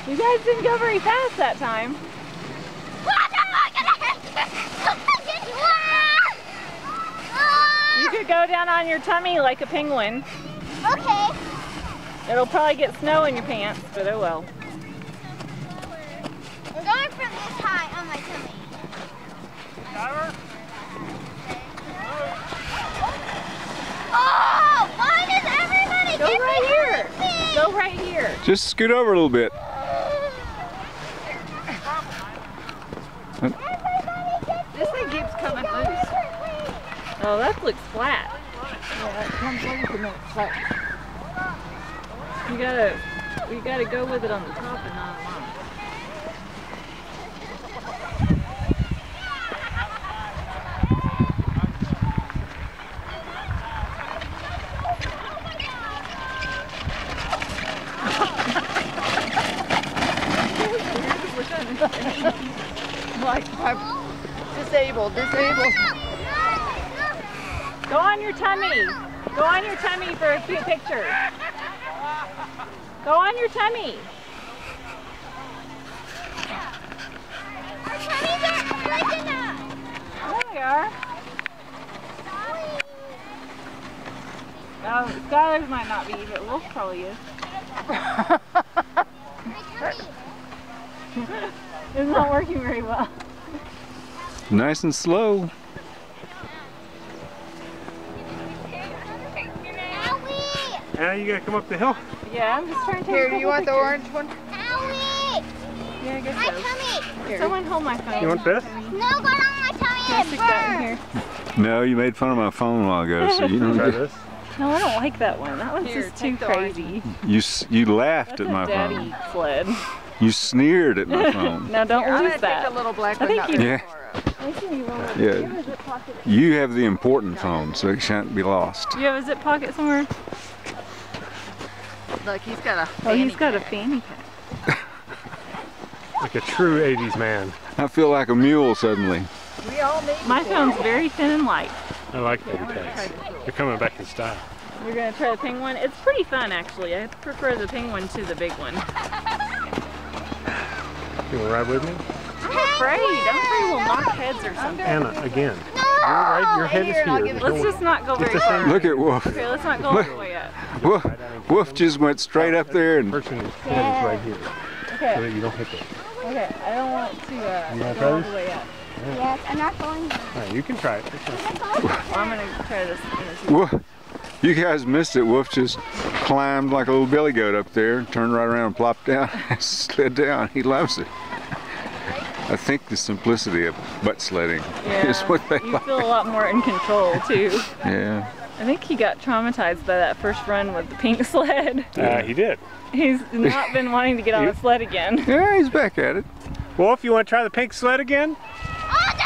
You guys didn't go very fast that time. You could go down on your tummy like a penguin. Okay. It'll probably get snow in your pants, but oh well. I'm going from this high on my tummy. Oh, why does everybody Go right here. Go right here. Just scoot over a little bit. This thing keeps coming loose. Oh, that looks flat. Yeah, it comes loose and then it's flat. We gotta go with it on the top and not along. Like, I'm disabled. Go on your tummy. Go on your tummy for a cute picture. Go on your tummy. Our tummies are flicking up. There we are. Oh, Skylar's might not be, but Wolf probably is. My tummy. It's not working very well. Nice and slow. Now you gotta come up the hill. Yeah, I'm just trying to take Here, a you want the pictures. orange one? Owie! Yeah, I guess My so. tummy! Here. Someone hold my phone. You want this? No, got on my tummy Can I and stick that in burn. here? No, you made fun of my phone a while ago, so you Try don't. this. No, I don't like that one. That one's Here, just too take the orange crazy. You laughed That's at my a daddy phone. sled. You sneered at my phone. Now don't Here, I'm lose gonna that. take the little black I one. think not you- the Yeah. Flora. I think you roll it. Yeah. Do you have a zip pocket? You have the important phone, so it shan't be lost. Do you have a zip pocket somewhere? Look, he's got a Oh, he's fanny got a pack. fanny pack. Like a true 80s man. I feel like a mule suddenly. We all need My it. phone's very thin and light. I like baby tags. They're coming back in style. We're gonna try the penguin. It's pretty fun actually. I prefer the penguin to the big one. You wanna ride with me? I'm afraid we'll knock heads or something. Anna, again. No! Your head is Here, and I'll here. give it Let's just not go very the far. Look at Wolf. Okay, let's not go all the way up. Wolf just went straight up there and Person's head is right here, so Okay, that you don't hit it. okay. I don't want to You wanna go try all this? the way up. Yes, I'm not going. Alright, you can try it. It's fine. Well, I'm gonna try this. Wolf. You guys missed it. Wolf just climbed like a little billy goat up there, turned right around and plopped down, and slid down. He loves it. I think the simplicity of butt sledding is what they You like. feel a lot more in control too. Yeah. I think he got traumatized by that first run with the pink sled. He did. He's not been wanting to get on a sled again. Yeah, he's back at it. Wolf, you wanna try the pink sled again? Oh, no!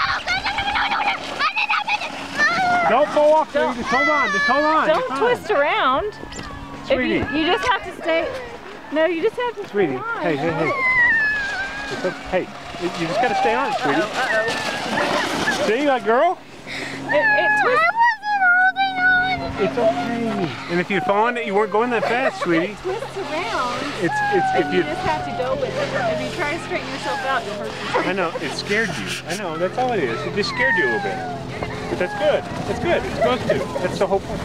Don't fall off, sweetie. Just hold on. Just hold on. Don't You're fine. twist around. If Sweetie. you just have to stay. No, you just have to Sweetie, stay on. hey. It's okay. Hey, you just gotta stay on it, sweetie. Uh-oh. See, that girl? It twists. It's okay. And if you'd fallen, you weren't going that fast, sweetie. Twists around. It's And if you you. just have to go with it. If you try to straighten yourself out, you'll hurt yourself. I know it scared you. I know that's all it is. It just scared you a little bit. But that's good. That's good. It's supposed to. That's the whole point.